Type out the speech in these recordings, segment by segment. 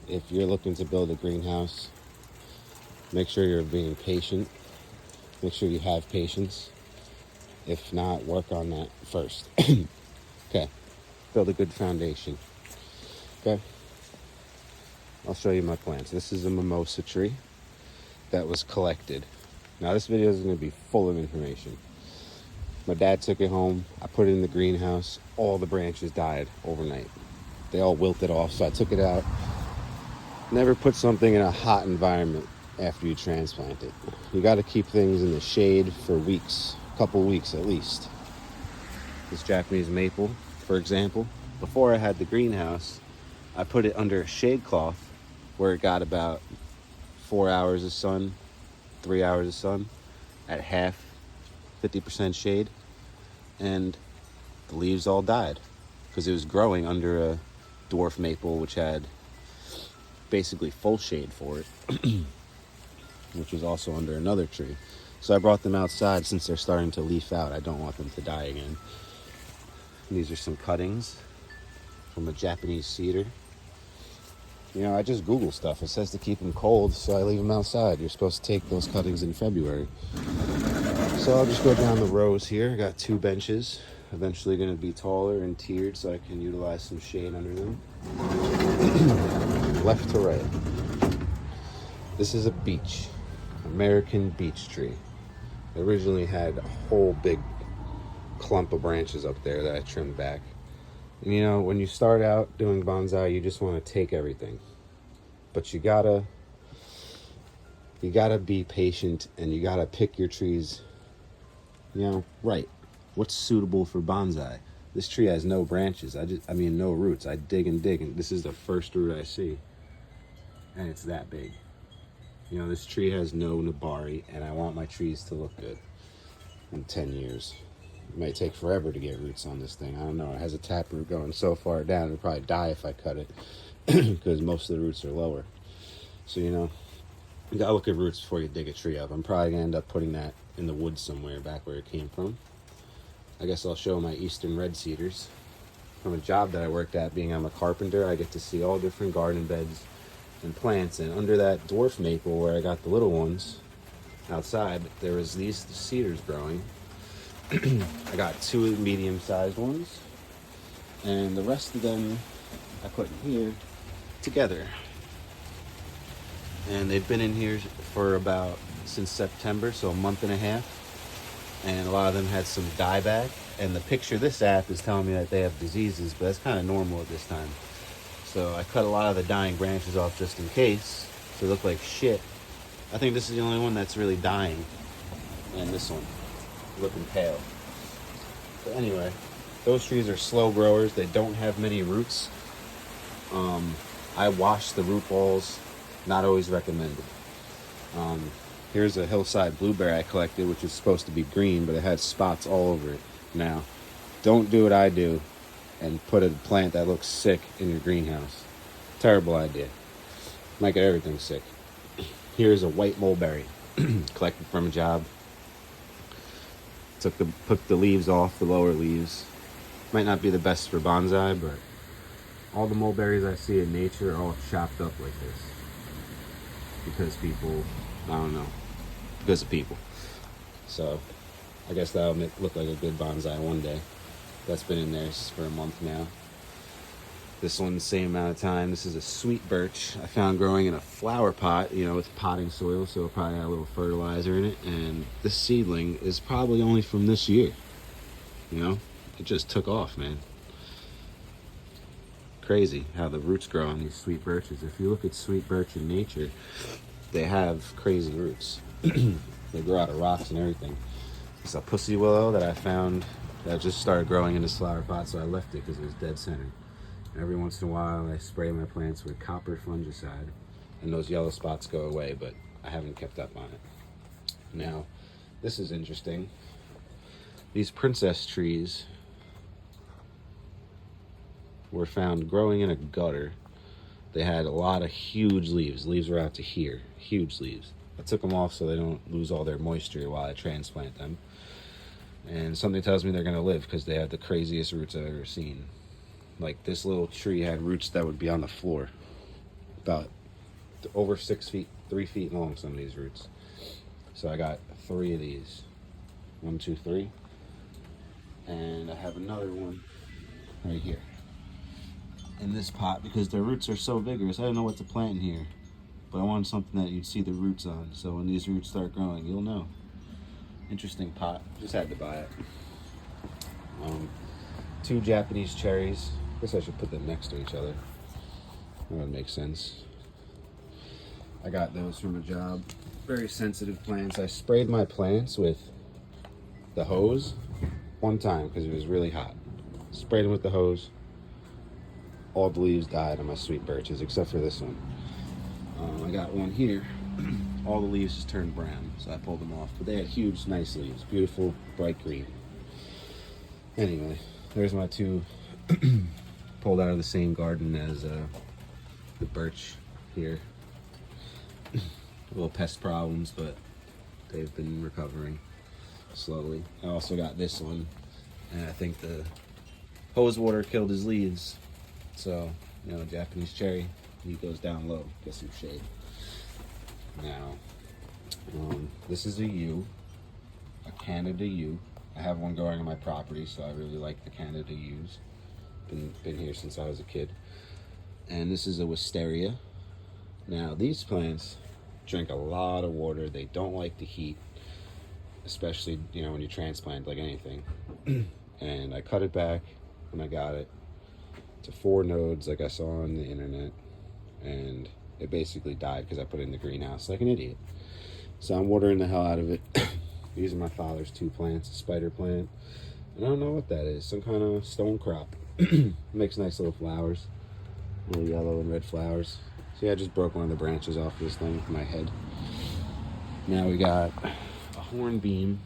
if you're looking to build a greenhouse, make sure you're being patient. Make sure you have patience. If not, work on that first. Okay, build a good foundation. Okay, I'll show you my plants. This is a mimosa tree that was collected. Now this video is going to be full of information. My dad took it home. I put it in the greenhouse. All the branches died overnight. They all wilted off, so I took it out. Never put something in a hot environment after you transplant it. You got to keep things in the shade for weeks, a couple weeks at least. This Japanese maple, for example, before I had the greenhouse, I put it under a shade cloth where it got about 4 hours of sun, 3 hours of sun at half, 50% shade, and the leaves all died because it was growing under a dwarf maple which had basically full shade for it, which was also under another tree. So I brought them outside since they're starting to leaf out. I don't want them to die again. And these are some cuttings from a Japanese cedar. You know, I just Google stuff. It says to keep them cold, so I leave them outside. You're supposed to take those cuttings in February. So I'll just go down the rows here. I got 2 benches. Eventually going to be taller and tiered so I can utilize some shade under them. Left to right. This is a beech, American beech tree. I originally had a whole big clump of branches up there that I trimmed back. And you know, when you start out doing bonsai, you just want to take everything. But you gotta be patient, and you gotta pick your trees, you know, right. What's suitable for bonsai? This tree has no branches. No roots. I dig and dig, and this is the first root I see. And it's that big. You know, this tree has no nabari, and I want my trees to look good in 10 years. It might take forever to get roots on this thing. I don't know. It has a taproot going so far down, it'll probably die if I cut it because most of the roots are lower. So, you know, you gotta look at roots before you dig a tree up. I'm probably gonna end up putting that in the woods somewhere back where it came from. I guess I'll show my eastern red cedars. From a job that I worked at, being I'm a carpenter, I get to see all different garden beds and plants. And under that dwarf maple where I got the little ones outside, there was these cedars growing. I got 2 medium-sized ones, and the rest of them I put in here together. And they've been in here for about since September, so a month and a half. And a lot of them had some dieback. And the picture this app is telling me that they have diseases, but that's kind of normal at this time. So I cut a lot of the dying branches off just in case, so they look like shit. I think this is the only one that's really dying, and this one looking pale. But anyway, those trees are slow growers. They don't have many roots. I wash the root balls. Not always recommended. Here's a hillside blueberry I collected, which is supposed to be green, but it had spots all over it. Now, don't do what I do and put a plant that looks sick in your greenhouse. Terrible idea. Might get everything sick. Here's a white mulberry collected from a job. Took the leaves off, the lower leaves. Might not be the best for bonsai, but all the mulberries I see in nature are all chopped up like this. Because people, I don't know, because of people. So I guess that'll look like a good bonsai one day. That's been in there for a month now. This one, the same amount of time. This is a sweet birch I found growing in a flower pot, you know, with potting soil, so it probably had a little fertilizer in it. And this seedling is probably only from this year. You know, it just took off, man. Crazy how the roots grow on these sweet birches. If you look at sweet birch in nature, they have crazy roots. They grow out of rocks and everything. It's a pussy willow that I found that just started growing in this flower pot, so I left it because it was dead center. And every once in a while, I spray my plants with copper fungicide, and those yellow spots go away, but I haven't kept up on it. Now, this is interesting. These princess trees were found growing in a gutter. They had a lot of huge leaves. Leaves were out to here, huge leaves. I took them off so they don't lose all their moisture while I transplant them. And something tells me they're gonna live because they have the craziest roots I've ever seen. Like this little tree had roots that would be on the floor. about over 6 feet, 3 feet long, some of these roots. So I got 3 of these. 1, 2, 3. And I have another one right here in this pot because their roots are so vigorous. I don't know what to plant in here, but I wanted something that you'd see the roots on. So when these roots start growing, you'll know. Interesting pot. Just had to buy it. 2 Japanese cherries. I guess I should put them next to each other. That would make sense. I got those from a job. Very sensitive plants. I sprayed my plants with the hose one time because it was really hot. Sprayed them with the hose. All the leaves died on my sweet birches except for this one. I got one here. All the leaves just turned brown, so I pulled them off. But they had huge, nice leaves. Beautiful, bright green. Anyway, there's my 2 pulled out of the same garden as the birch here. Little pest problems, but they've been recovering slowly. I also got this one, and I think the hose water killed his leaves. So, you know, Japanese cherry, he goes down low, get some shade. Now, this is a yew, a Canada yew. I have one growing on my property, so I really like the Canada yews. Been here since I was a kid. And this is a wisteria. Now, these plants drink a lot of water. They don't like the heat, especially, you know, when you transplant like anything. And I cut it back when I got it to 4 nodes like I saw on the internet, and it basically died because I put it in the greenhouse like an idiot. So I'm watering the hell out of it. These are my father's 2 plants, a spider plant, and I don't know what that is, some kind of stone crop. Makes nice little flowers, little yellow and red flowers. See, I just broke one of the branches off this thing with my head. Now we got a hornbeam,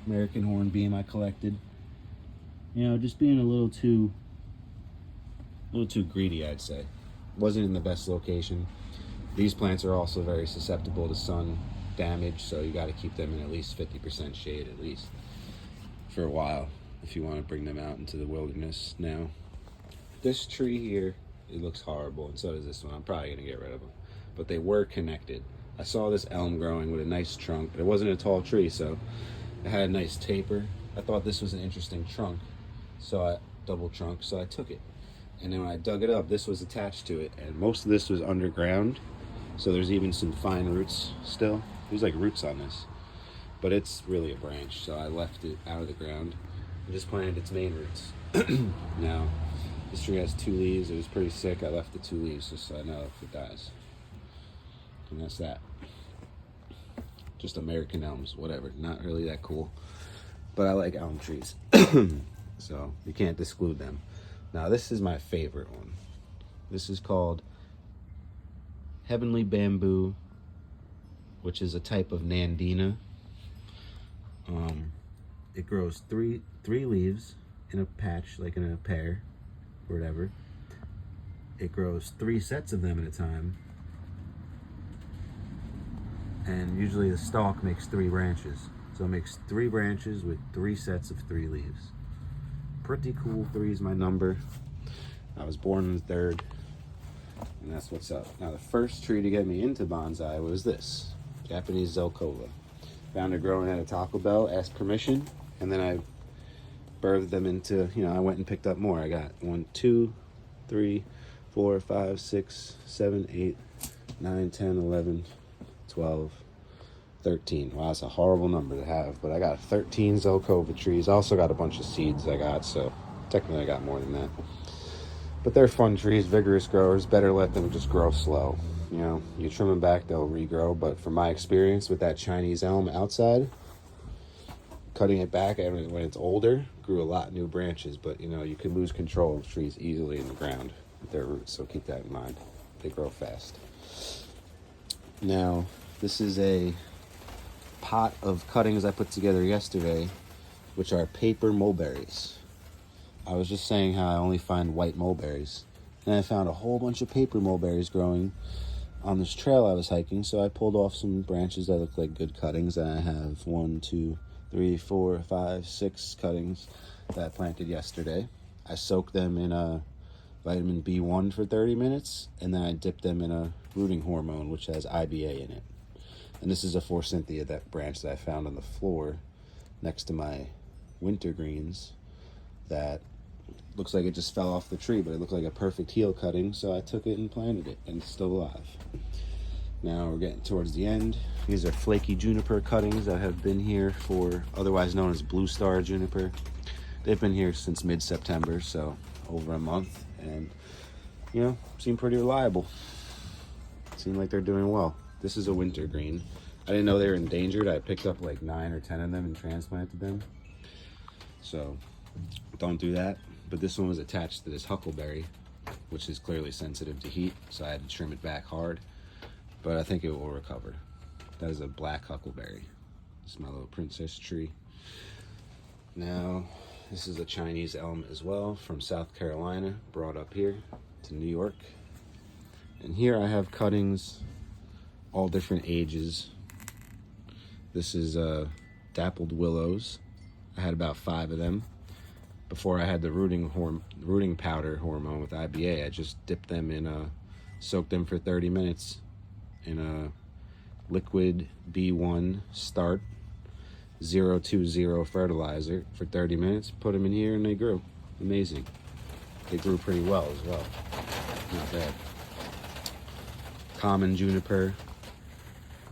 American hornbeam I collected. You know, just being a little too greedy, I'd say. Wasn't in the best location. These plants are also very susceptible to sun damage, so you got to keep them in at least 50% shade at least for a while if you want to bring them out into the wilderness. Now, this tree here, it looks horrible, and so does this one. I'm probably going to get rid of them. But they were connected. I saw this elm growing with a nice trunk, but it wasn't a tall tree, so it had a nice taper. I thought this was an interesting trunk, double trunk, so I took it. And then when I dug it up, this was attached to it, and most of this was underground, so there's even some fine roots still. There's like roots on this, but it's really a branch, so I left it out of the ground and just planted its main roots. Now, this tree has 2 leaves. It was pretty sick. I left the 2 leaves just so I know if it dies. And that's that. Just American elms, whatever. Not really that cool, but I like elm trees, so you can't exclude them. Now, this is my favorite one. This is called Heavenly Bamboo, which is a type of Nandina. It grows three leaves in a patch, like in a pear, or whatever. It grows 3 sets of them at a time. And usually the stalk makes 3 branches. So it makes 3 branches with 3 sets of 3 leaves. Pretty cool. 3 is my number. I was born in the 3rd, and that's what's up. Now, the first tree to get me into bonsai was this Japanese Zelkova. Found it growing at a Taco Bell, asked permission, and then I birthed them into, you know, I went and picked up more. I got 1, 2, 3, 4, 5, 6, 7, 8, 9, 10, 11, 12, 13. Wow, that's a horrible number to have, but I got 13 Zelkova trees. I also got a bunch of seeds I got, so technically I got more than that. But they're fun trees, vigorous growers. Better let them just grow slow. You know, you trim them back, they'll regrow. But from my experience with that Chinese elm outside, cutting it back when it's older, grew a lot of new branches. But, you know, you can lose control of trees easily in the ground with their roots, so keep that in mind. They grow fast. Now, this is a pot of cuttings I put together yesterday, which are paper mulberries. I was just saying how I only find white mulberries, and I found a whole bunch of paper mulberries growing on this trail I was hiking, so I pulled off some branches that look like good cuttings, and I have 1, 2, 3, 4, 5, 6 cuttings that I planted yesterday. I soaked them in vitamin B1 for 30 minutes, and then I dip them in a rooting hormone, which has IBA in it. And this is a forsythia, that branch that I found on the floor next to my winter greens that looks like it just fell off the tree, but it looked like a perfect heel cutting, so I took it and planted it, and it's still alive. Now we're getting towards the end. These are flaky juniper cuttings that have been here for, otherwise known as blue star juniper. They've been here since mid-September, so over a month, and you know, seem pretty reliable. Seem like they're doing well. This is a winter green. I didn't know they were endangered. I picked up like 9 or 10 of them and transplanted them. So don't do that. But this one was attached to this huckleberry, which is clearly sensitive to heat, so I had to trim it back hard. But I think it will recover. That is a black huckleberry. This is my little princess tree. Now, this is a Chinese elm as well from South Carolina, brought up here to New York. And here I have cuttings, all different ages. This is dappled willows. I had about 5 of them. Before I had the rooting powder hormone with IBA, I just dipped them in, soaked them for 30 minutes in a liquid B1 start 020 fertilizer for 30 minutes. Put them in here and they grew. Amazing. They grew pretty well as well. Not bad. Common juniper.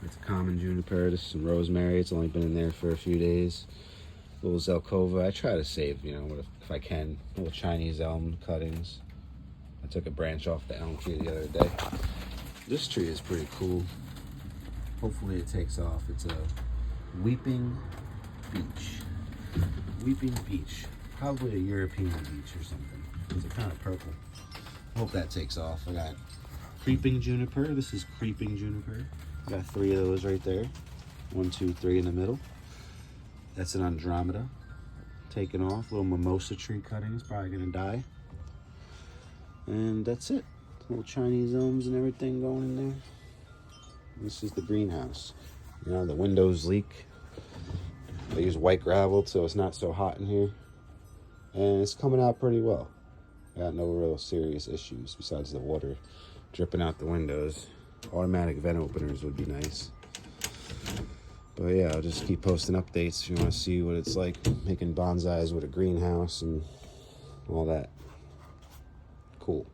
It's a common juniper. This is some rosemary. It's only been in there for a few days. Little Zelkova. I try to save, you know, if I can, little Chinese elm cuttings. I took a branch off the elm tree the other day. This tree is pretty cool. Hopefully it takes off. It's a weeping beech. Weeping beech. Probably a European beech or something. It's kind of purple. Hope that takes off. I got creeping juniper. This is creeping juniper. I got 3 of those right there. 1, 2, 3 in the middle. That's an Andromeda. Taking off. Little mimosa tree cutting. It's probably gonna die. And that's it. Little Chinese elms and everything going in there. This is the greenhouse. You know, the windows leak. I use white gravel so it's not so hot in here. And it's coming out pretty well. I got no real serious issues besides the water dripping out the windows. Automatic vent openers would be nice. But yeah, I'll just keep posting updates if you want to see what it's like making bonsais with a greenhouse and all that. Cool.